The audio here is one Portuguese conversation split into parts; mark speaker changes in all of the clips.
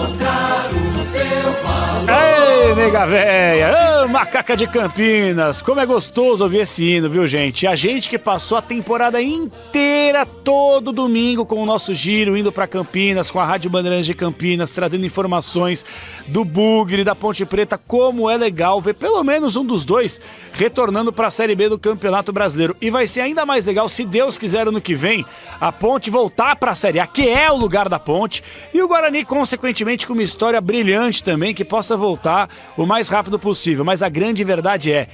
Speaker 1: mostrar o seu valor.
Speaker 2: Ei, nega véia, macaca de Campinas, como é gostoso ouvir esse hino, viu, gente? A gente que passou a temporada inteira, todo domingo, com o nosso giro, indo pra Campinas, com a Rádio Bandeirantes de Campinas, trazendo informações do Bugre, da Ponte Preta, como é legal ver pelo menos um dos dois retornando pra Série B do Campeonato Brasileiro. E vai ser ainda mais legal, se Deus quiser, ano que vem, a Ponte voltar pra Série A, que é o lugar da Ponte, e o Guarani, consequentemente, com uma história brilhante também, que possa voltar o mais rápido possível. Mas a grande verdade é,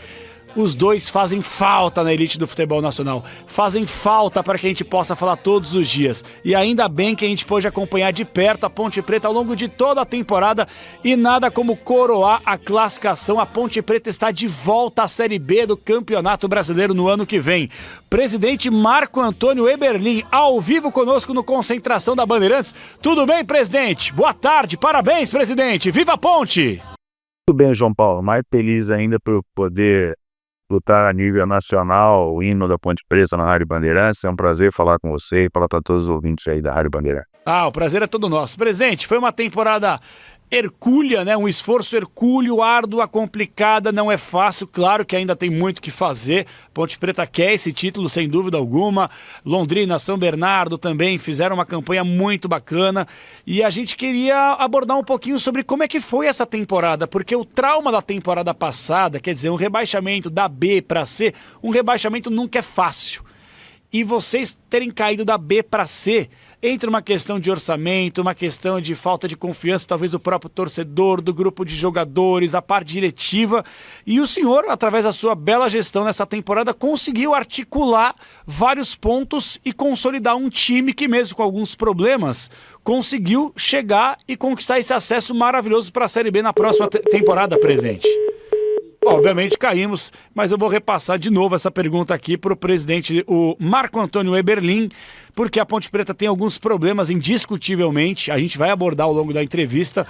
Speaker 2: os dois fazem falta na elite do futebol nacional, fazem falta para que a gente possa falar todos os dias, e ainda bem que a gente pôde acompanhar de perto a Ponte Preta ao longo de toda a temporada, e nada como coroar a classificação. A Ponte Preta está de volta à Série B do Campeonato Brasileiro no ano que vem. Presidente Marco Antônio Eberlin, ao vivo conosco no Concentração da Bandeirantes. Tudo bem, presidente? Boa tarde, parabéns, presidente, viva a Ponte!
Speaker 3: Tudo bem, João Paulo, mais feliz ainda por poder lutar a nível nacional, o hino da Ponte Preta na Rádio Bandeirantes. É um prazer falar com você e falar para todos os ouvintes aí da Rádio Bandeirantes.
Speaker 2: O prazer é todo nosso. Presidente, foi uma temporada hercúlea, né? Um esforço hercúleo, árdua, complicada, não é fácil, claro que ainda tem muito que fazer. Ponte Preta quer esse título, sem dúvida alguma. Londrina, São Bernardo também fizeram uma campanha muito bacana, e a gente queria abordar um pouquinho sobre como é que foi essa temporada, porque o trauma da temporada passada, quer dizer, um rebaixamento da B para C, um rebaixamento nunca é fácil. E vocês terem caído da B para C, entre uma questão de orçamento, uma questão de falta de confiança, talvez do próprio torcedor, do grupo de jogadores, a parte diretiva, e o senhor, através da sua bela gestão nessa temporada, conseguiu articular vários pontos e consolidar um time que, mesmo com alguns problemas, conseguiu chegar e conquistar esse acesso maravilhoso para a Série B na próxima temporada, presidente. Obviamente caímos, mas eu vou repassar de novo essa pergunta aqui para o presidente, o Marco Antônio Eberlin, porque a Ponte Preta tem alguns problemas, indiscutivelmente. A gente vai abordar ao longo da entrevista,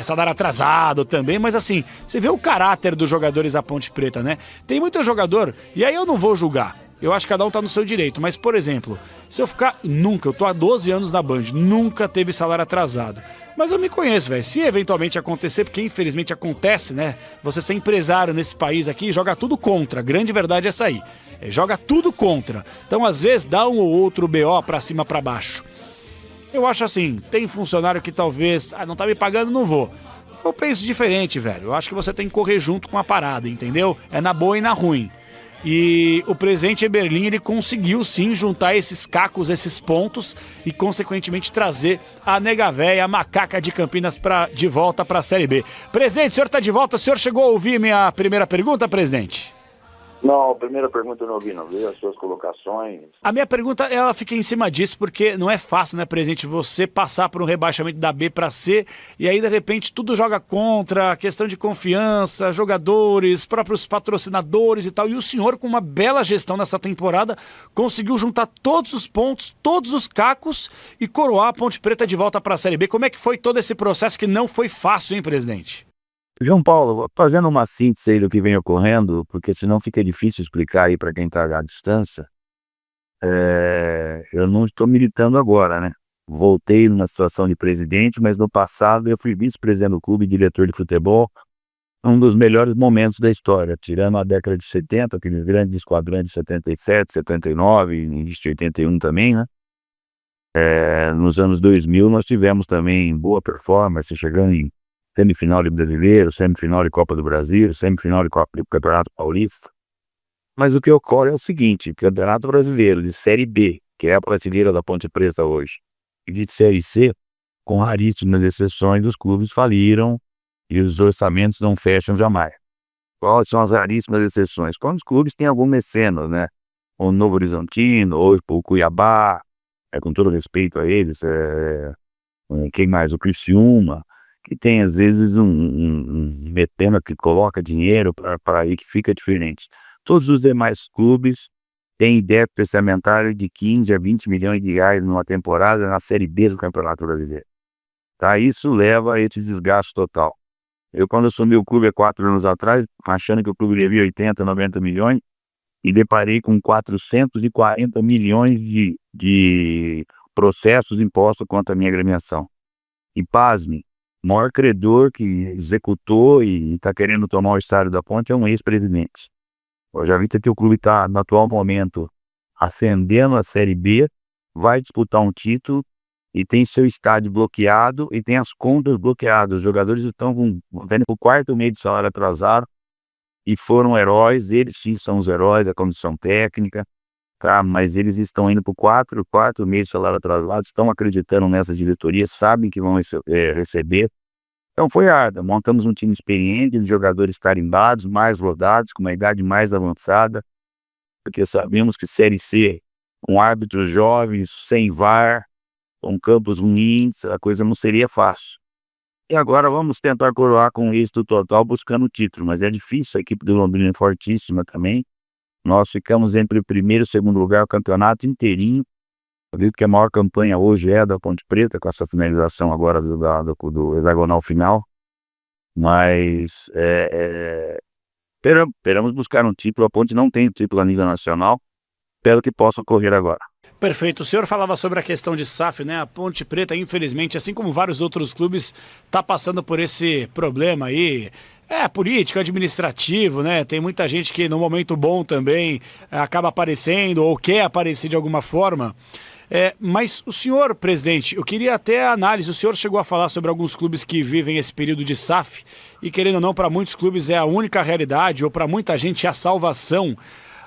Speaker 2: salário atrasado também, mas assim, você vê o caráter dos jogadores da Ponte Preta, né? Tem muito jogador, e aí eu não vou julgar. Eu acho que cada um tá no seu direito, mas, por exemplo, se eu ficar... eu tô há 12 anos na Band, nunca teve salário atrasado. Mas eu me conheço, velho. Se eventualmente acontecer, porque infelizmente acontece, né? Você ser empresário nesse país aqui, joga tudo contra. A grande verdade é essa aí. Joga tudo contra. Então, às vezes, dá um ou outro BO pra cima, pra baixo. Eu acho assim, tem funcionário que talvez... não tá me pagando, não vou. Eu penso diferente, velho. Eu acho que você tem que correr junto com a parada, entendeu? É na boa e na ruim. E o presidente Eberlin, ele conseguiu sim juntar esses cacos, esses pontos, e consequentemente trazer a nega véia, a macaca de Campinas de volta para a Série B. Presidente, o senhor está de volta? O senhor chegou a ouvir minha primeira pergunta, presidente?
Speaker 4: Não, a primeira pergunta eu não ouvi, não vi as suas colocações.
Speaker 2: A minha pergunta, ela fica em cima disso, porque não é fácil, né, presidente, você passar por um rebaixamento da B para C, e aí, de repente, tudo joga contra, questão de confiança, jogadores, próprios patrocinadores e tal, e o senhor, com uma bela gestão nessa temporada, conseguiu juntar todos os pontos, todos os cacos, e coroar a Ponte Preta de volta para a Série B. Como é que foi todo esse processo, que não foi fácil, hein, presidente?
Speaker 3: João Paulo, fazendo uma síntese aí do que vem ocorrendo, porque senão fica difícil explicar aí para quem está à distância, eu não estou militando agora, né? Voltei na situação de presidente, mas no passado eu fui vice-presidente do clube e diretor de futebol, um dos melhores momentos da história, tirando a década de 70, aquele grande esquadrão de 77, 79, início de 81 também, né? Nos anos 2000 nós tivemos também boa performance, chegando em semifinal de Brasileiro, semifinal de Copa do Brasil, semifinal de Copa do Campeonato Paulista. Mas o que ocorre é o seguinte: Campeonato Brasileiro de Série B, que é a prateleira da Ponte Preta hoje, e de Série C, com raríssimas exceções, os clubes faliram e os orçamentos não fecham jamais. Quais são as raríssimas exceções? Quando os clubes têm algum mecenas, né? O Novo Horizontino, ou o Cuiabá, com todo respeito a eles, quem mais? O Criciúma, que tem às vezes um mecena que coloca dinheiro para aí que fica diferente. Todos os demais clubes têm débito orçamentário de 15 a 20 milhões de reais numa temporada na Série B do Campeonato Brasileiro. Tá? Isso leva a esse desgaste total. Eu, quando assumi o clube há 4 anos atrás, achando que o clube devia 80, 90 milhões, e deparei com 440 milhões de processos impostos contra a minha agremiação. E pasme, O maior credor que executou e está querendo tomar o estádio da Ponte é um ex-presidente. Eu já vi que o clube está, no atual momento, ascendendo a Série B, vai disputar um título e tem seu estádio bloqueado e tem as contas bloqueadas. Os jogadores estão vendo o quarto mês de salário atrasado e foram heróis. Eles sim são os heróis da comissão técnica, tá? Mas eles estão indo para o quarto mês de salário atrasado, estão acreditando nessas diretorias, sabem que vão receber. Então foi árduo. Montamos um time experiente, de jogadores carimbados, mais rodados, com uma idade mais avançada, porque sabemos que Série C, com árbitros jovens, sem VAR, com campos ruins, a coisa não seria fácil. E agora vamos tentar coroar com êxito total, buscando o título, mas é difícil, a equipe do Londrina é fortíssima também. Nós ficamos entre o primeiro e o segundo lugar, o campeonato inteirinho. Eu acredito que a maior campanha hoje é a da Ponte Preta, com essa finalização agora do hexagonal final. Mas esperamos buscar um título. A Ponte não tem título a nível nacional. Espero que possa ocorrer agora.
Speaker 2: Perfeito. O senhor falava sobre a questão de SAF, né? A Ponte Preta, infelizmente, assim como vários outros clubes, está passando por esse problema aí. Político, administrativo, né? Tem muita gente que no momento bom também acaba aparecendo ou quer aparecer de alguma forma. Mas o senhor, presidente, eu queria até a análise. O senhor chegou a falar sobre alguns clubes que vivem esse período de SAF e, querendo ou não, para muitos clubes é a única realidade ou para muita gente é a salvação.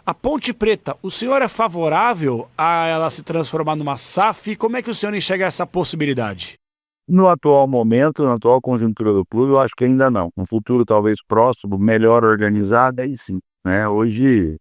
Speaker 2: A Ponte Preta, o senhor é favorável a ela se transformar numa SAF? Como é que o senhor enxerga essa possibilidade?
Speaker 3: No atual momento, na atual conjuntura do clube, eu acho que ainda não. No futuro talvez próximo, melhor organizada, aí sim, né? Hoje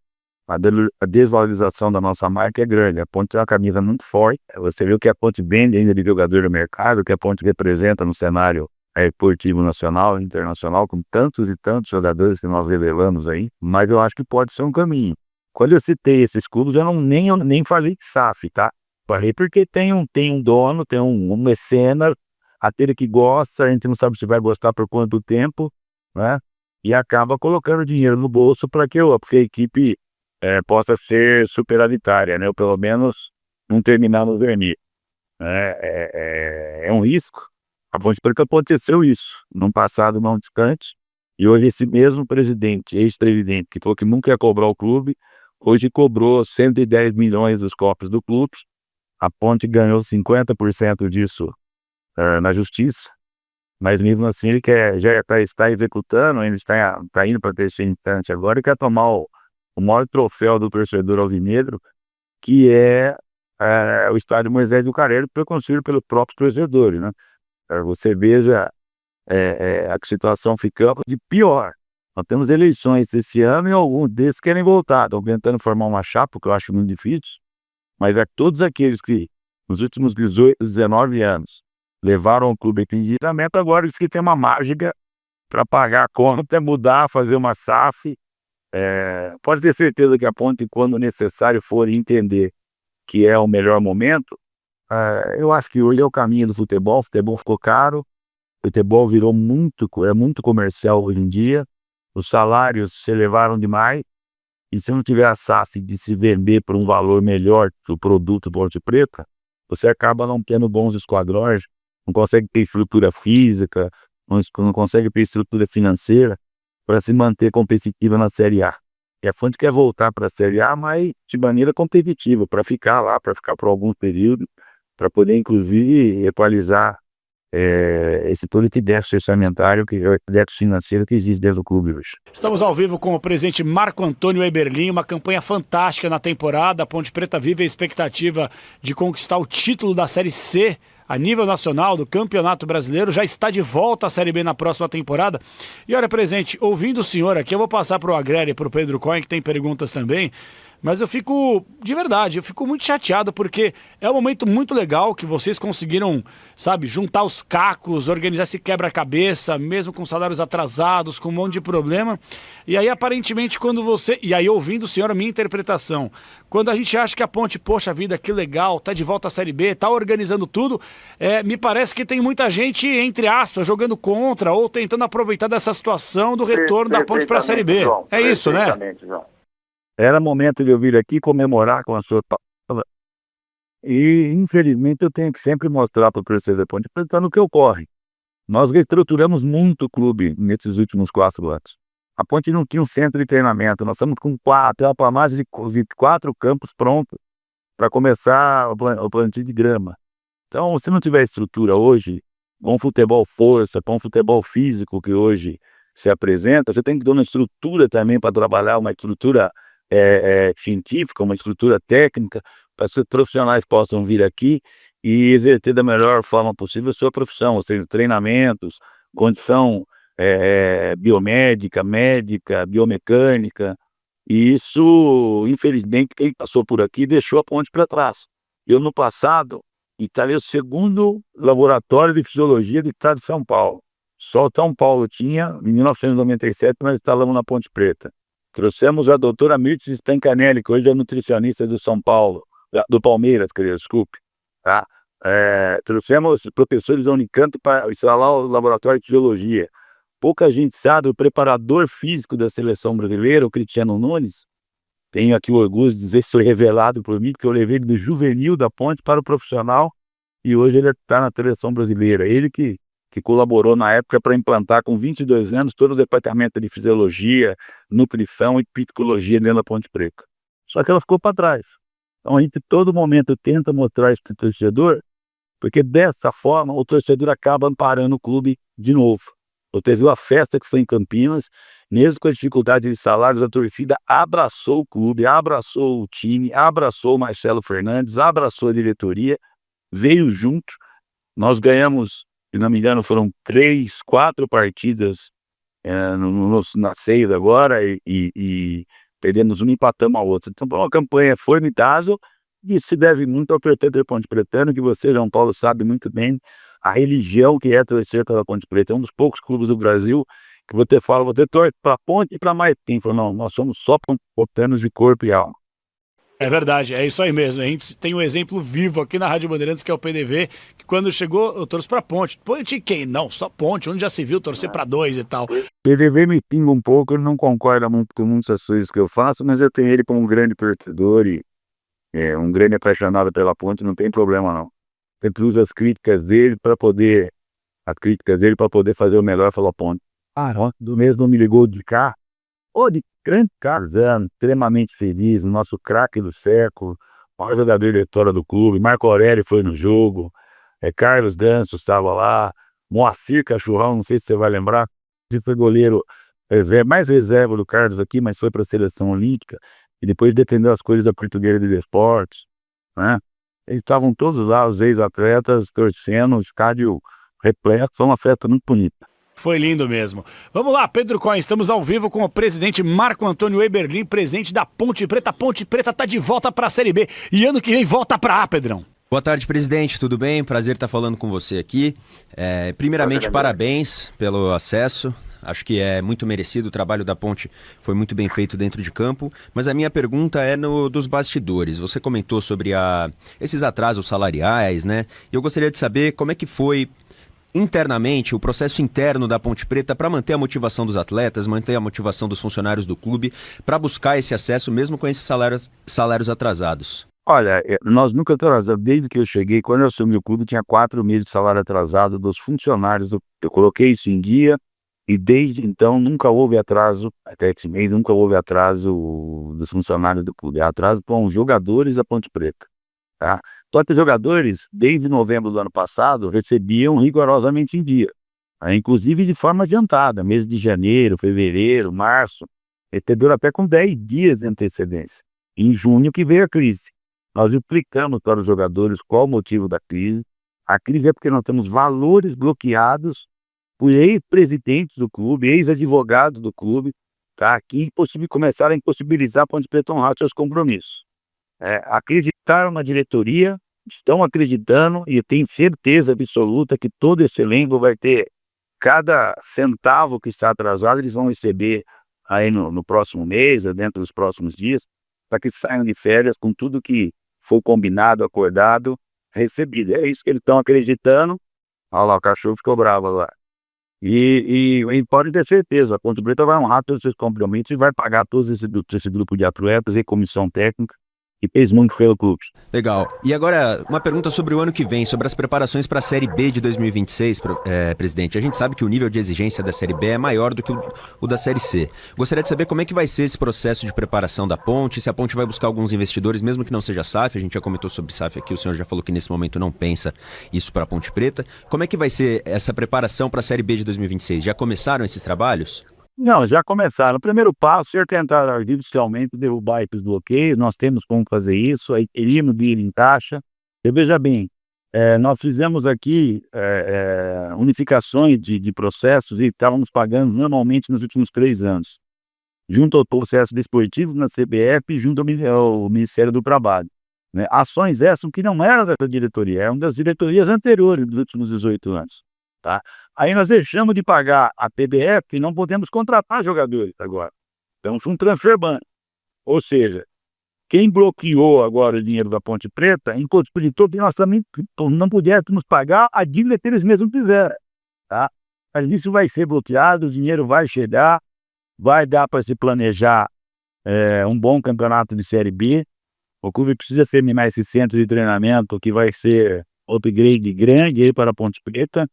Speaker 3: a desvalorização da nossa marca é grande. A Ponte tem uma camisa muito forte. Você vê o que a Ponte vende ainda de jogador no mercado, o que a Ponte representa no cenário esportivo nacional e internacional, com tantos e tantos jogadores que nós revelamos aí. Mas eu acho que pode ser um caminho. Quando eu citei esses clubes, eu nem falei de SAF, tá? Falei porque tem um dono, tem um mecenas, aquele que gosta, a gente não sabe se vai gostar por quanto tempo, né? E acaba colocando dinheiro no bolso para que a equipe possa ser superavitária, né? Ou pelo menos não terminar no vermelho. É um risco. A Ponte Preta aconteceu isso num passado não distante, e hoje esse mesmo presidente, ex-presidente, que falou que nunca ia cobrar o clube, hoje cobrou 110 milhões dos cofres do clube. A Ponte ganhou 50% disso na justiça, mas mesmo assim ele já está executando, ele está indo para terceiro instante agora e quer tomar o maior troféu do torcedor alvinegro, que é o estádio Moisés do Carneiro, construído pelos próprios torcedores, né? Você veja a situação ficando de pior. Nós temos eleições esse ano e alguns desses querem voltar. Estão tentando formar uma chapa, que eu acho muito difícil, mas todos aqueles que nos últimos 18, 19 anos levaram o clube em endividamento, agora eles que têm uma mágica para pagar a conta, mudar, fazer uma SAF. Pode ter certeza que a Ponte, quando necessário for entender que é o melhor momento, eu acho que hoje é o caminho do futebol. O futebol ficou caro, o futebol virou muito comercial hoje em dia, os salários se elevaram demais, e se não tiver a SAF de se vender por um valor melhor que o produto Ponte Preta, você acaba não tendo bons esquadrões, não consegue ter estrutura física, não consegue ter estrutura financeira para se manter competitiva na Série A. E a Fonte quer voltar para a Série A, mas de maneira competitiva, para ficar lá, para ficar por algum período, para poder, inclusive, equalizar esse todo esse déficit orçamentário, déficit financeiro que existe dentro do clube hoje.
Speaker 2: Estamos ao vivo com o presidente Marco Antônio Eberlin, uma campanha fantástica na temporada. A Ponte Preta vive a expectativa de conquistar o título da Série C a nível nacional do Campeonato Brasileiro, já está de volta à Série B na próxima temporada. E olha, presidente, ouvindo o senhor aqui, eu vou passar para o Agrélio e para o Pedro Cohen, que tem perguntas também, mas eu fico, de verdade, eu fico muito chateado, porque é um momento muito legal que vocês conseguiram, sabe, juntar os cacos, organizar esse quebra-cabeça, mesmo com salários atrasados, com um monte de problema. E aí, aparentemente, e aí, ouvindo o senhor, a minha interpretação, quando a gente acha que a Ponte, poxa vida, que legal, tá de volta à Série B, tá organizando tudo, me parece que tem muita gente, entre aspas, jogando contra ou tentando aproveitar dessa situação do retorno da Ponte para a Série B.
Speaker 4: João,
Speaker 2: é isso, né?
Speaker 4: João.
Speaker 3: Era momento de eu vir aqui comemorar com a sua palavra. E, infelizmente, eu tenho que sempre mostrar para o torcedor da Ponte Preta no que ocorre. Nós reestruturamos muito o clube nesses últimos 4 anos. A Ponte não tinha um centro de treinamento, nós estamos com mais de 4 campos prontos para começar o plantio de grama. Então, se não tiver estrutura hoje, com futebol força, com futebol físico que hoje se apresenta, você tem que dar uma estrutura também para trabalhar, uma estrutura científica, uma estrutura técnica, para que os profissionais possam vir aqui e exercer da melhor forma possível a sua profissão, ou seja, treinamentos, condição biomédica, médica, biomecânica. E isso, infelizmente, quem passou por aqui deixou a Ponte para trás. Eu, no passado, instalei o segundo laboratório de fisiologia do estado de São Paulo. Só São Paulo tinha, em 1997, nós instalamos na Ponte Preta. Trouxemos a doutora Mirtes Stancanelli, que hoje é nutricionista do São Paulo, do Palmeiras, desculpe. Tá? Trouxemos professores da Unicamp para instalar o laboratório de fisiologia. Pouca gente sabe, o preparador físico da seleção brasileira, o Cristiano Nunes, tenho aqui o orgulho de dizer que foi revelado por mim, que eu levei ele do juvenil da Ponte para o profissional e hoje ele está na seleção brasileira. Ele que colaborou na época para implantar com 22 anos todo o departamento de fisiologia, nutrição e psicologia dentro da Ponte Preta. Só que ela ficou para trás. Então a gente todo momento tenta mostrar isso para o torcedor, porque dessa forma o torcedor acaba amparando o clube de novo. Eu teve uma festa que foi em Campinas, mesmo com a dificuldade de salários, a torcida abraçou o clube, abraçou o time, abraçou o Marcelo Fernandes, abraçou a diretoria, veio junto. Nós ganhamos, se não me engano, foram 3, 4 partidas na Seis agora e perdemos uma e empatamos a outra. Então, foi uma campanha formidável e se deve muito ao torcedor Ponte Pretano, que você, João Paulo, sabe muito bem a religião que é torcer pela Ponte Preta. É um dos poucos clubes do Brasil que você fala, você torce para a Ponte e para mais quem? Não, nós somos só pontanos de corpo e alma.
Speaker 2: É verdade, é isso aí mesmo. A gente tem um exemplo vivo aqui na Rádio Bandeirantes, que é o PDV, que quando chegou, eu torço pra Ponte. Ponte quem? Não, só Ponte. Onde já se viu torcer pra 2 e tal.
Speaker 3: PDV me pinga um pouco, ele não concorda muito com muitas coisas que eu faço, mas eu tenho ele como um grande torcedor e um grande apaixonado pela Ponte, não tem problema não. Sempre usa as críticas dele para poder fazer o melhor pela Ponte. Do mesmo me ligou de cá, de grande Carzano, extremamente feliz, o nosso craque do século, maior jogador da história do clube, Marco Aurélio foi no jogo, Carlos Danço estava lá, Moacir Cachorrão, não sei se você vai lembrar, ele foi goleiro mais reserva do Carlos aqui, mas foi para a seleção olímpica, e depois defendeu as coisas da Portuguesa de Desportos, né? Eles estavam todos lá, os ex-atletas, torcendo, o estádio repleto, foi uma festa muito bonita.
Speaker 2: Foi lindo mesmo. Vamos lá, Pedro Cohen, estamos ao vivo com o presidente Marco Antônio Eberlin, presidente da Ponte Preta. A Ponte Preta está de volta para a Série B e ano que vem volta para A, Pedrão.
Speaker 5: Boa tarde, presidente, tudo bem? Prazer estar falando com você aqui. Primeiramente, parabéns pelo acesso. Acho que é muito merecido, o trabalho da Ponte foi muito bem feito dentro de campo, mas a minha pergunta é dos bastidores. Você comentou sobre esses atrasos salariais, né? E eu gostaria de saber como é que foi internamente o processo interno da Ponte Preta para manter a motivação dos atletas, manter a motivação dos funcionários do clube, para buscar esse acesso mesmo com esses salários atrasados.
Speaker 3: Olha, nós nunca atrasamos. Desde que eu cheguei, quando eu assumi o clube, tinha 4 meses de salário atrasado dos funcionários. Eu coloquei isso em dia. E desde então nunca houve atraso, até esse mês nunca houve atraso dos funcionários do clube, atraso com os jogadores da Ponte Preta. Tá? Só que os jogadores, desde novembro do ano passado, recebiam rigorosamente em dia, inclusive de forma adiantada, mês de janeiro, fevereiro, março, recebeu até com 10 dias de antecedência. Em junho que veio a crise. Nós explicamos para os jogadores qual o motivo da crise. A crise é porque nós temos valores bloqueados por ex-presidentes do clube, ex-advogados do clube, tá? Que começaram a impossibilitar a Ponte Preta honrar seus compromissos. Acreditaram na diretoria, estão acreditando e eu tenho certeza absoluta que todo esse elenco vai ter cada centavo que está atrasado, eles vão receber aí no próximo mês, dentro dos próximos dias, para que saiam de férias com tudo que for combinado, acordado, recebido. É isso que eles estão acreditando. Olha lá, o cachorro ficou bravo lá. E pode ter certeza, a Ponte Preta vai honrar todos esses compromissos e vai pagar todos esse grupo de atletas e comissão técnica que fez muito pelo clube.
Speaker 5: Legal. E agora, uma pergunta sobre o ano que vem, sobre as preparações para a Série B de 2026, presidente. A gente sabe que o nível de exigência da Série B é maior do que o da Série C. Gostaria de saber como é que vai ser esse processo de preparação da Ponte, se a Ponte vai buscar alguns investidores, mesmo que não seja SAF, a gente já comentou sobre SAF aqui, o senhor já falou que nesse momento não pensa isso para a Ponte Preta. Como é que vai ser essa preparação para a Série B de 2026? Já começaram esses trabalhos?
Speaker 3: Não, já começaram. O primeiro passo é tentar artificialmente derrubar esses bloqueios. Nós temos como fazer isso, aí teríamos de ir em taxa. E veja bem, nós fizemos aqui unificações de processos e estávamos pagando normalmente nos últimos 3 anos, junto ao processo desportivo na CBF, junto ao Ministério do Trabalho. Né? Ações essas que não eram dessa diretoria, eram das diretorias anteriores dos últimos 18 anos. Tá? Aí nós deixamos de pagar a PBF e não podemos contratar jogadores agora. Estamos com um transfer ban. Ou seja, quem bloqueou agora o dinheiro da Ponte Preta impossibilitou que nós também não pudéssemos pagar a dívida que eles mesmos fizeram. Tá? Mas isso vai ser bloqueado, o dinheiro vai chegar, vai dar para se planejar um bom campeonato de Série B. O clube precisa ser mais esse centro de treinamento que vai ser upgrade grande aí para a Ponte Preta.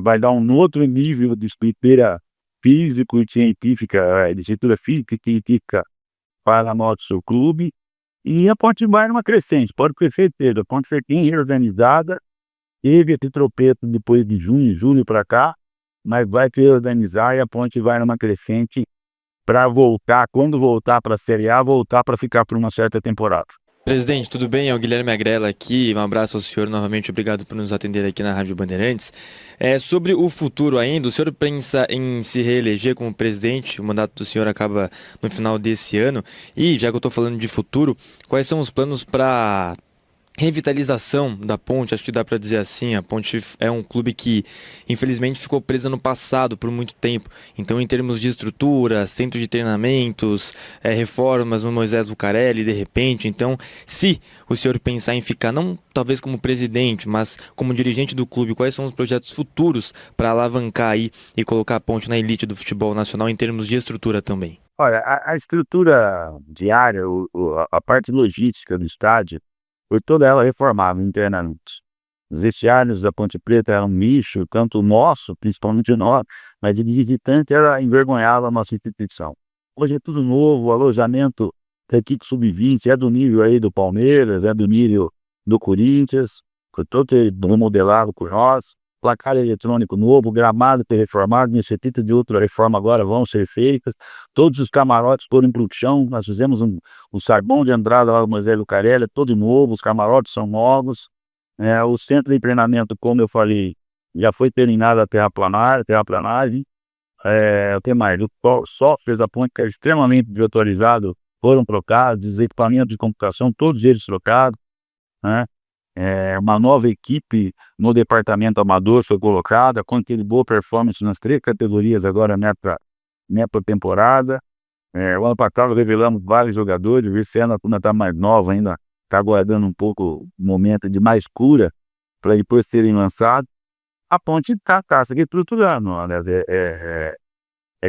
Speaker 3: Vai dar um outro nível de estrutura físico e científica, de estrutura física e científica para o nosso clube, e a Ponte vai numa crescente, pode ter certeza. A Ponte foi bem reorganizada, teve esse tropeço depois de julho para cá, mas vai se organizar e a Ponte vai numa crescente para voltar, quando voltar para a Série A, voltar para ficar por uma certa temporada.
Speaker 6: Presidente, tudo bem? É o Guilherme Agrela aqui, um abraço ao senhor novamente, obrigado por nos atender aqui na Rádio Bandeirantes. Sobre o futuro ainda, o senhor pensa em se reeleger como presidente? O mandato do senhor acaba no final desse ano, e já que eu estou falando de futuro, quais são os planos para revitalização da Ponte? Acho que dá para dizer assim, a Ponte é um clube que infelizmente ficou presa no passado por muito tempo, então em termos de estrutura, centro de treinamentos, reformas no Moisés Lucarelli de repente, então se o senhor pensar em ficar não talvez como presidente, mas como dirigente do clube, quais são os projetos futuros para alavancar aí e colocar a Ponte na elite do futebol nacional em termos de estrutura também?
Speaker 3: Olha, a estrutura diária, a parte logística do estádio, foi toda ela reformada internamente. Os vestiários da Ponte Preta eram um lixo, tanto o nosso, principalmente nós, mas de visitante era envergonhado a nossa instituição. Hoje é tudo novo, o alojamento da equipe sub-20 é do nível aí do Palmeiras, é do nível do Corinthians, todo remodelado por nós, placar eletrônico novo, gramado foi reformado, iniciativa de outra reforma agora vão ser feitas, todos os camarotes foram para o chão, nós fizemos um saguão de entrada lá do Moisés Lucarelli, todo novo, os camarotes são novos, o centro de treinamento, como eu falei, já foi terminado a terraplanagem, o que mais? Os softwares da Ponte, que é extremamente desatualizado, foram trocados, os equipamentos de computação, todos eles trocados, né? Uma nova equipe no departamento amador foi colocada, com aquele boa performance nas 3 categorias agora nessa temporada. O ano passado revelamos vários jogadores, esse ano a turma está mais nova ainda, está aguardando um pouco o momento de mais cura para depois serem lançados. A Ponte está se estruturando, né?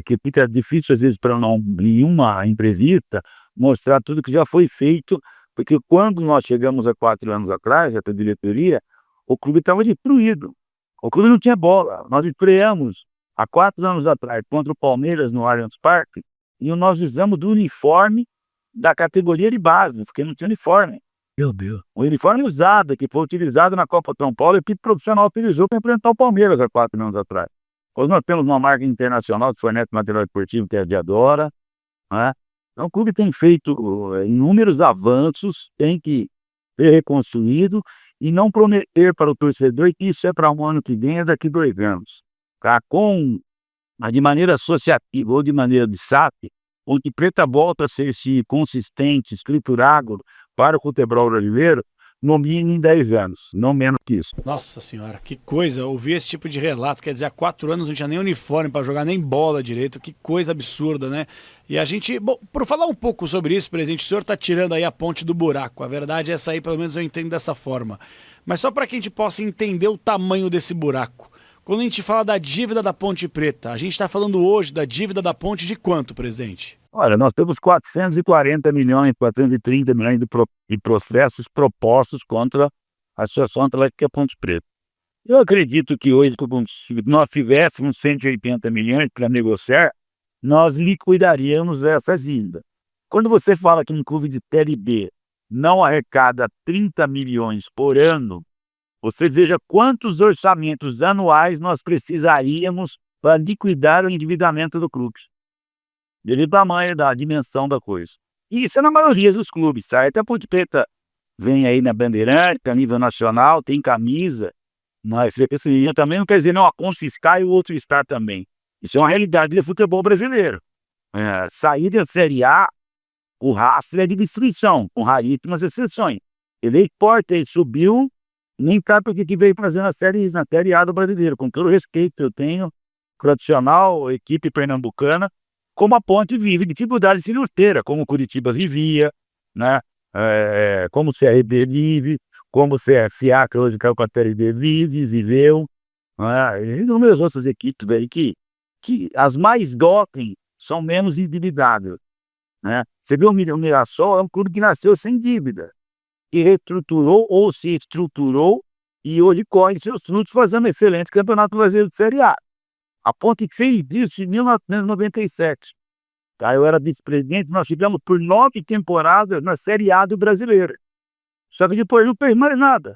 Speaker 3: Que fica difícil às vezes para nenhuma empresita mostrar tudo que já foi feito, porque quando nós chegamos há 4 anos atrás, essa diretoria, o clube estava destruído. O clube não tinha bola. Nós estreamos há 4 anos atrás contra o Palmeiras no Allianz Parque e nós usamos do uniforme da categoria de base, porque não tinha uniforme. Meu Deus. O uniforme usado, que foi utilizado na Copa São Paulo, a equipe profissional utilizou para enfrentar o Palmeiras há 4 anos atrás. Hoje nós temos uma marca internacional que fornece material esportivo, que é a Diadora, né? Então, o clube tem feito inúmeros avanços, tem que ser reconstruído e não prometer para o torcedor que isso é para um ano que vem, é daqui 2 anos. Tá? De maneira associativa ou de maneira de SAF, o que Preta volta a ser consistente, escriturado para o futebol brasileiro, no mínimo em 10 anos, não menos que isso.
Speaker 2: Nossa senhora, que coisa, ouvir esse tipo de relato, quer dizer, há 4 anos não tinha nem uniforme para jogar, nem bola direito, que coisa absurda, né? E a gente, bom, por falar um pouco sobre isso, presidente, o senhor está tirando aí a ponte do buraco, a verdade é essa aí, pelo menos eu entendo dessa forma. Mas só para que a gente possa entender o tamanho desse buraco, Quando a gente fala da dívida da Ponte Preta, a gente está falando hoje da dívida da Ponte de quanto, presidente?
Speaker 3: Olha, nós temos 440 milhões, 430 milhões de processos propostos contra a Associação Atlética Ponte Preta. Eu acredito que hoje, se nós tivéssemos 180 milhões para negociar, nós liquidaríamos essa dívida. Quando você fala que um clube de Série B não arrecada 30 milhões por ano, você veja quantos orçamentos anuais nós precisaríamos para liquidar o endividamento do clube. Devido ao tamanho, da dimensão da coisa. E isso é na maioria dos clubes, tá? Até a Ponte Preta vem aí na Bandeirante, a nível nacional, tem camisa, mas também não quer dizer, não, a Ponte está e o outro está também. Isso é uma realidade do futebol brasileiro. Sair da Série A, o rastro é de destruição, com raríssimas exceções. Ele importa, ele subiu, nem sabe o que veio fazer na Série A do brasileiro. Com todo o respeito que eu tenho, tradicional, equipe pernambucana, como a Ponte vive dificuldades financeiras, como o Curitiba vivia, né? Como o CRB vive, como o CSA, que hoje caiu com a Série B, viveu, né? E inúmeras outras equipes aí que as mais dotem são menos endividadas, né? Você viu o Mirassol, é um clube que nasceu sem dívida, que reestruturou ou se estruturou e hoje colhe seus frutos fazendo excelente campeonato brasileiro de Série A. A Ponte fez isso em 1997. Tá? Eu era vice-presidente, nós tivemos por 9 temporadas na Série A do brasileiro. Só que depois não fez mais nada.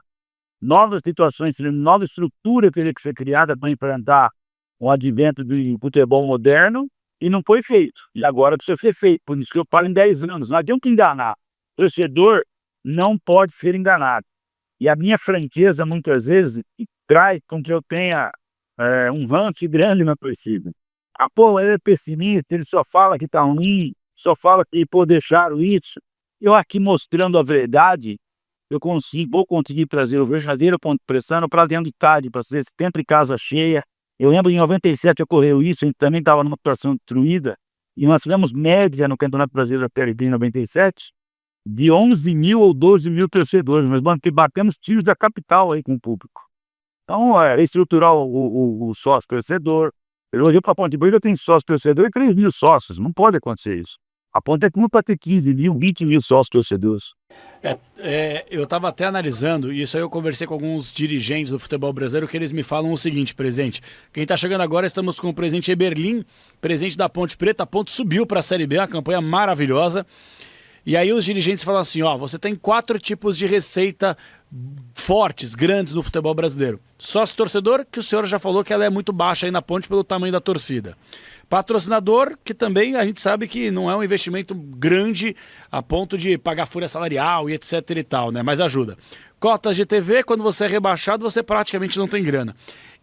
Speaker 3: Novas situações, nova estrutura teria que ser criada para enfrentar o advento do futebol moderno e não foi feito. E agora precisa ser feito, por isso que eu falo em 10 anos. Não adianta enganar. O torcedor não pode ser enganado. E a minha franqueza, muitas vezes, traz com que eu tenha um ranço grande na torcida. Ele é pessimista, ele só fala que tá ruim, só fala que deixaram isso. Eu aqui mostrando a verdade, vou conseguir trazer o verdadeiro ponto de pressão para dentro de tarde, para ser sempre casa cheia. Eu lembro em 97 ocorreu isso, a gente também estava numa situação destruída, e nós tivemos média no Campeonato Brasileiro da Série D em 97, de 11 mil ou 12 mil torcedores, mas batemos tiros da capital aí com o público. Então, estruturar o sócio-torcedor. Hoje, para a Ponte Preta tem sócio-torcedor e 3 mil sócios. Não pode acontecer isso. A Ponte é como para ter 15 mil, 20 mil sócios-torcedores.
Speaker 2: Eu estava até analisando, e isso aí eu conversei com alguns dirigentes do futebol brasileiro, que eles me falam o seguinte, presidente. Quem está chegando agora, estamos com o presidente Eberlin, presidente da Ponte Preta. A Ponte subiu para a Série B, uma campanha maravilhosa. E aí os dirigentes falam assim, você tem 4 tipos de receita fortes, grandes no futebol brasileiro. Sócio-torcedor, que o senhor já falou que ela é muito baixa aí na Ponte pelo tamanho da torcida. Patrocinador, que também a gente sabe que não é um investimento grande a ponto de pagar folha salarial e etc e tal, né? Mas ajuda. Cotas de TV, quando você é rebaixado, você praticamente não tem grana.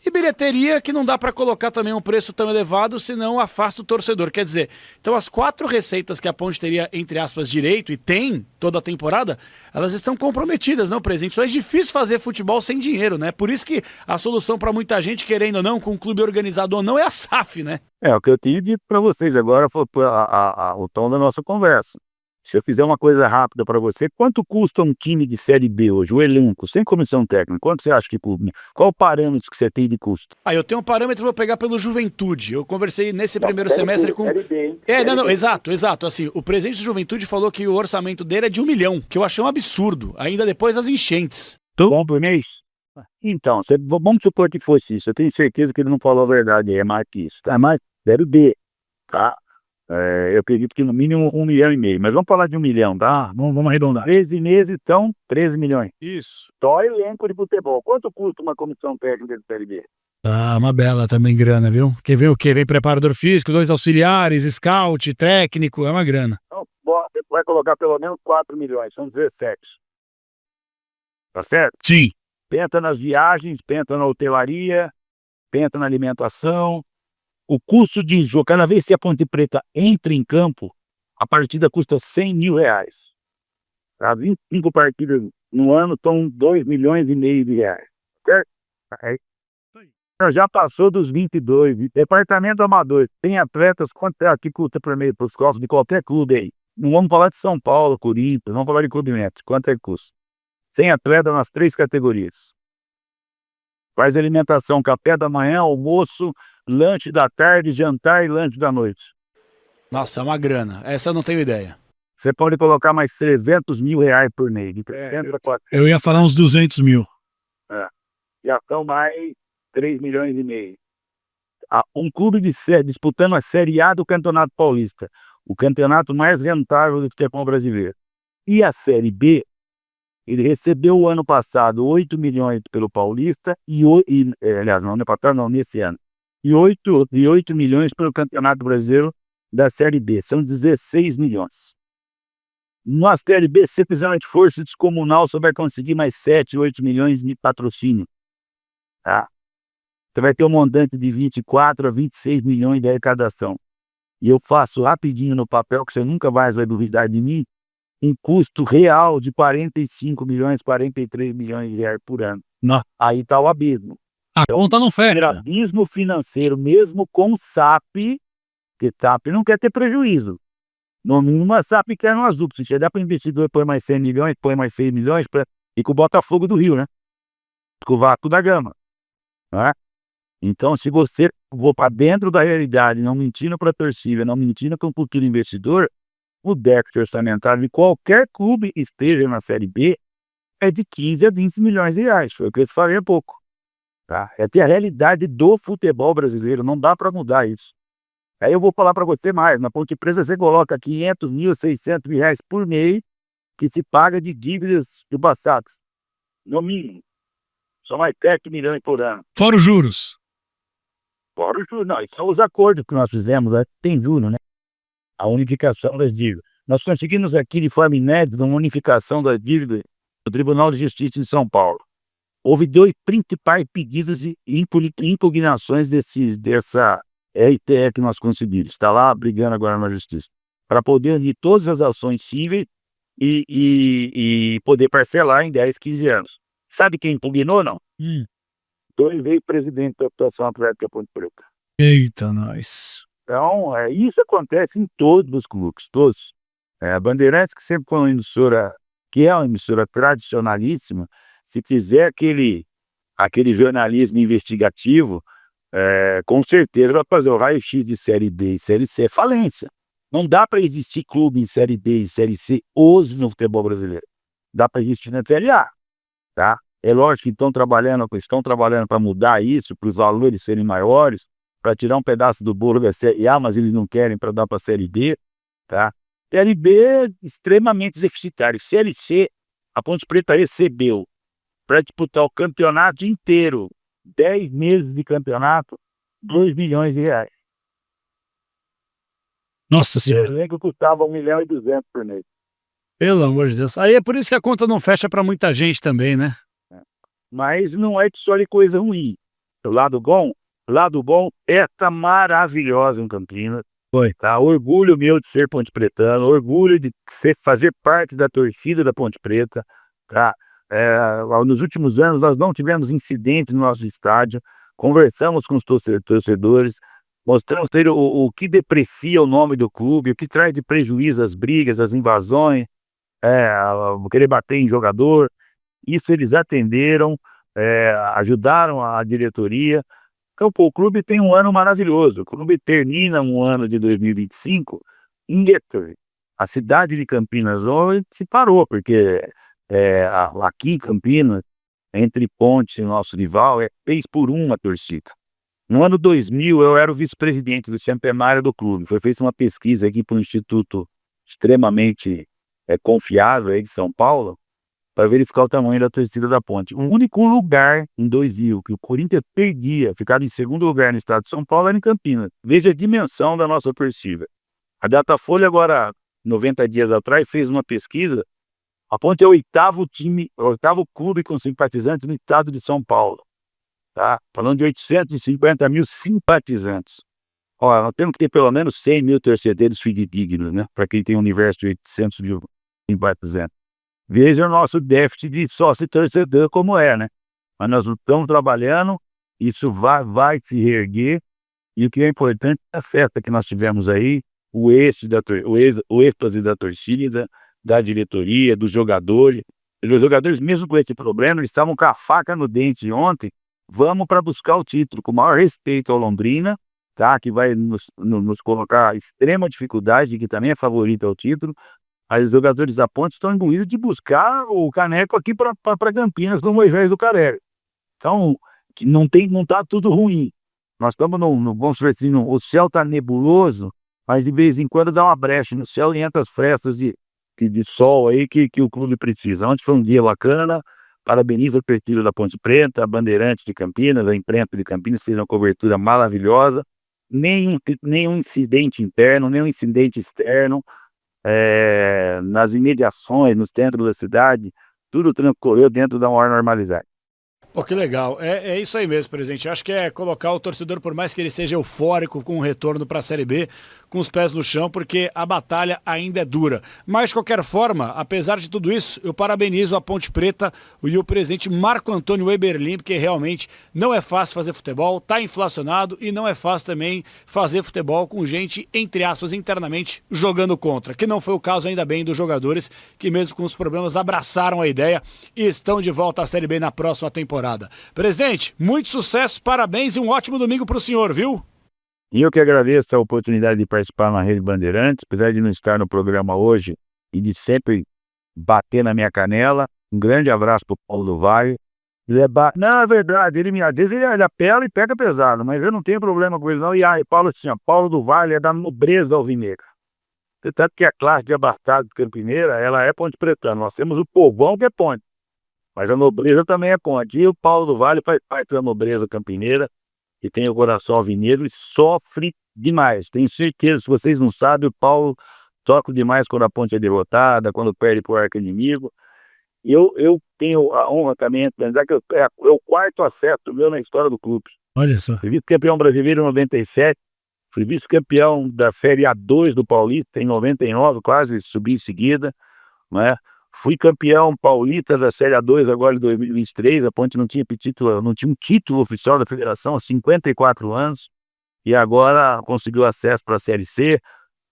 Speaker 2: E bilheteria, que não dá para colocar também um preço tão elevado, senão afasta o torcedor. Quer dizer, então as 4 receitas que a Ponte teria, entre aspas, direito, e tem toda a temporada, elas estão comprometidas, não, presidente? Então é difícil fazer futebol sem dinheiro, né? Por isso que a solução para muita gente, querendo ou não, com um clube organizado ou não, é a SAF, né?
Speaker 3: O que eu tinha dito para vocês agora foi o tom da nossa conversa. Se eu fizer uma coisa rápida para você, quanto custa um time de Série B hoje, o elenco, sem comissão técnica? Quanto você acha que custa? Qual o parâmetro que você tem de custo?
Speaker 2: Eu tenho um parâmetro, vou pegar pelo Juventude. Eu conversei nesse primeiro semestre com... Exato. Assim, o presidente do Juventude falou que o orçamento dele é de 1 milhão, que eu achei um absurdo, ainda depois das enchentes.
Speaker 3: Bom por mês? Então, vamos supor que fosse isso. Eu tenho certeza que ele não falou a verdade, é mais que isso. É mais Série B, tá? Eu acredito que no mínimo 1,5 milhão, mas vamos falar de 1 milhão, tá? Vamos arredondar. 13 meses, então, 13 milhões.
Speaker 2: Isso.
Speaker 3: Só elenco de futebol. Quanto custa uma comissão técnica de Série B?
Speaker 2: Uma bela também grana, viu? Quem vem o quê? Vem preparador físico, 2 auxiliares, scout, técnico, é uma grana.
Speaker 3: Então, você vai colocar pelo menos 4 milhões, são 17. Tá certo?
Speaker 2: Sim.
Speaker 3: Pensa nas viagens, pensa na hotelaria, pensa na alimentação. O custo de jogo, cada vez que a Ponte Preta entra em campo, a partida custa 100 mil reais. 25 partidas no ano estão 2 milhões e meio de reais. Certo? Já passou dos 22. Departamento amador. Tem atletas, quanto é que custa primeiro para os costos de qualquer clube aí? Não vamos falar de São Paulo, Corinthians, vamos falar de clube médio. Quanto é que custa? 100 atletas nas 3 categorias. Faz alimentação, café da manhã, almoço, lanche da tarde, jantar e lanche da noite.
Speaker 2: Nossa, é uma grana. Essa eu não tenho ideia.
Speaker 3: Você pode colocar mais 300 mil reais por mês. De 300 a 400.
Speaker 7: Eu ia falar uns 200 mil.
Speaker 3: Já são mais 3 milhões e meio. Um clube disputando a Série A do Campeonato Paulista, o campeonato mais rentável do futebol brasileiro. E a Série B, ele recebeu o ano passado 8 milhões pelo Paulista, aliás, não, ano passado não, nesse ano. E 8 milhões pelo Campeonato Brasileiro da Série B, são 16 milhões. Na Série B, se você fizer uma força descomunal, você vai conseguir mais 7, 8 milhões de patrocínio. Tá? Você vai ter um montante de 24 a 26 milhões de arrecadação. E eu faço rapidinho no papel, que você nunca mais vai duvidar de mim, um custo real de 45 milhões, 43 milhões de reais por ano.
Speaker 7: Não.
Speaker 3: Aí está o abismo.
Speaker 7: A conta não
Speaker 3: O
Speaker 7: fecha.
Speaker 3: abismo financeiro, mesmo com o SAP, que SAP não quer ter prejuízo. No mínimo, a SAP quer no azul. Se chegar para o investidor, põe mais 100 milhões, põe mais 6 milhões, e com o Botafogo do Rio, né? Com o Vasco da Gama. Né? Então, se você for para dentro da realidade, não mentindo para a torcida, não mentindo com o futuro investidor, o déficit orçamentário de qualquer clube esteja na Série B é de 15 a 20 milhões de reais. Foi o que eu falei há pouco. Tá? Essa é a realidade do futebol brasileiro. Não dá para mudar isso. Aí eu vou falar para você mais. Na Ponte Preta você coloca 500 mil, 600 mil reais por mês que se paga de dívidas do passado. No mínimo. São mais 7 milhões por ano.
Speaker 7: Fora os juros.
Speaker 3: Fora os juros, não. Isso são os acordos que nós fizemos. Tem juros, né? A unificação das dívidas. Nós conseguimos aqui de forma inédita uma unificação das dívidas do Tribunal de Justiça de São Paulo. Houve 2 principais pedidos e impugnações dessa RTE que nós conseguimos. Está lá brigando agora na Justiça. Para poder unir todas as ações cíveis e poder parcelar em 10, 15 anos. Sabe quem impugnou, não? 2 vezes presidente da Associação Atlética Ponte Preta.
Speaker 7: Eita, nós.
Speaker 3: Então, isso acontece em todos os clubes, todos. A Bandeirantes, que sempre foi uma emissora, que é uma emissora tradicionalíssima, se fizer aquele jornalismo investigativo, com certeza vai fazer o raio-x de Série D e Série C, falência. Não dá para existir clube em Série D e Série C hoje no futebol brasileiro. Dá para existir na Série A. Tá? É lógico que estão trabalhando para mudar isso, para os valores serem maiores, para tirar um pedaço do bolo da Série A, mas eles não querem para dar para a Série D. Tá? Série B é extremamente deficitário. Série C, a Ponte Preta recebeu para disputar o campeonato inteiro, 10 meses de campeonato, 2 milhões de reais.
Speaker 7: Nossa
Speaker 3: O
Speaker 7: senhora.
Speaker 3: elenco custava 1 milhão e 200 por mês.
Speaker 2: Pelo amor de Deus. Aí é por isso que a conta não fecha para muita gente também, né?
Speaker 3: Mas não é só de coisa ruim. O lado bom, essa maravilhosa em Campinas.
Speaker 7: Foi.
Speaker 3: Tá? Orgulho meu de ser ponte pretano, orgulho de fazer parte da torcida da Ponte Preta. Tá? Nos últimos anos nós não tivemos incidentes no nosso estádio, conversamos com os torcedores, mostramos o que deprecia o nome do clube, o que traz de prejuízo as brigas, as invasões, querer bater em jogador. Isso eles atenderam, ajudaram a diretoria. Então, o clube tem um ano maravilhoso. O clube termina um ano de 2025 em Gatorade. A cidade de Campinas hoje se parou, porque aqui em Campinas, entre Ponte e nosso rival, é 3-1 a torcida. No ano 2000, eu era o vice-presidente do centenário do clube. Foi feita uma pesquisa aqui para um instituto extremamente confiável aí de São Paulo, para verificar o tamanho da torcida da Ponte. O único lugar em 2000 que o Corinthians perdia, ficava em segundo lugar no estado de São Paulo, era em Campinas. Veja a dimensão da nossa torcida. A Datafolha, agora, 90 dias atrás, fez uma pesquisa. A Ponte é o 8º clube com simpatizantes no estado de São Paulo. Tá? Falando de 850 mil simpatizantes. Nós temos que ter pelo menos 100 mil torcedores fidedignos, né? Para quem tem um universo de 800 mil simpatizantes. Veja o nosso déficit de sócio torcedor como né? Mas nós estamos trabalhando, isso vai se reerguer, e o que é importante é a festa que nós tivemos aí, o êxtase da torcida, da diretoria, dos jogadores. Os jogadores, mesmo com esse problema, eles estavam com a faca no dente ontem vamos para buscar o título, com o maior respeito ao Londrina, tá? Que vai nos colocar extrema dificuldade, que também é favorito ao título. Aí os jogadores da Ponte estão imbuídos de buscar o caneco aqui para Campinas, no Moisés do Carelli. Então, que não tá tudo ruim. Nós estamos vamos dizer assim, o céu está nebuloso, mas de vez em quando dá uma brecha no céu e entra as frestas de sol aí que o clube precisa. Ontem foi um dia bacana, parabenizo a perfil da Ponte Preta, a Bandeirante de Campinas, a imprensa de Campinas fez uma cobertura maravilhosa, nenhum incidente interno, nenhum incidente externo, nas imediações, no centro da cidade, tudo transcorreu dentro da maior normalidade.
Speaker 2: Pô, que legal. É isso aí mesmo, presidente. Eu acho que é colocar o torcedor, por mais que ele seja eufórico com o retorno para a Série B, com os pés no chão, porque a batalha ainda é dura. Mas, de qualquer forma, apesar de tudo isso, eu parabenizo a Ponte Preta e o presidente Marco Antônio Eberlin, porque realmente não é fácil fazer futebol, tá inflacionado e não é fácil também fazer futebol com gente, entre aspas, internamente jogando contra, que não foi o caso ainda bem dos jogadores, que mesmo com os problemas abraçaram a ideia e estão de volta à Série B na próxima temporada. Presidente, muito sucesso, parabéns e um ótimo domingo para o senhor, viu?
Speaker 3: E eu que agradeço a oportunidade de participar na Rede Bandeirantes, apesar de não estar no programa hoje e de sempre bater na minha canela. Um grande abraço para o Paulo do Vale. Não, é verdade, às vezes ele apela e pega pesado, mas eu não tenho problema com isso não. E aí, Paulo do Vale é da nobreza alvinegra. Tanto que a classe de abastado campineira, ela é ponte pretana. Nós temos o povão que é ponte, mas a nobreza também é ponte. E o Paulo do Vale faz parte da nobreza campineira, que tem o coração alvinegro e sofre demais. Tenho certeza, se vocês não sabem, o Paulo sofre demais quando a Ponte é derrotada, quando perde para o arco inimigo. E eu tenho a honra também de pensar que é o quarto acerto meu na história do clube.
Speaker 7: Olha só.
Speaker 3: Fui vice-campeão brasileiro em 97, fui vice-campeão da Série A2 do Paulista em 99, quase subi em seguida, né? Fui campeão paulista da Série A2 agora em 2023, a Ponte não tinha um título oficial da federação há 54 anos, e agora conseguiu acesso para a Série C.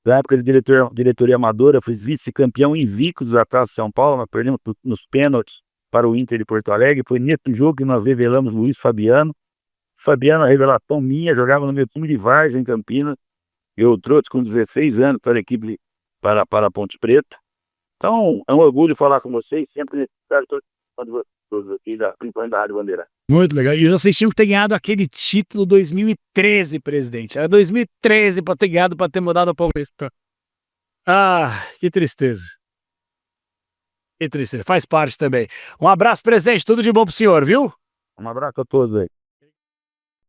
Speaker 3: Na época de diretoria amadora, fui vice-campeão invicto da Taça de São Paulo, nós perdemos nos pênaltis para o Inter de Porto Alegre. Foi nesse jogo que nós revelamos Luiz Fabiano. Fabiano, a revelação minha, jogava no meu time de Várzea em Campinas. Eu trouxe com 16 anos para a equipe, para a Ponte Preta. Então, é um orgulho falar com vocês, sempre necessário todos aqui, principalmente da Rádio Bandeira.
Speaker 7: Muito legal. E vocês tinham que ter ganhado aquele título 2013, presidente. Era 2013 para ter ganhado, para ter mudado a Paulista. Ah, que tristeza. Que tristeza. Faz parte também. Um abraço, presidente. Tudo de bom pro senhor, viu?
Speaker 3: Um abraço a todos aí.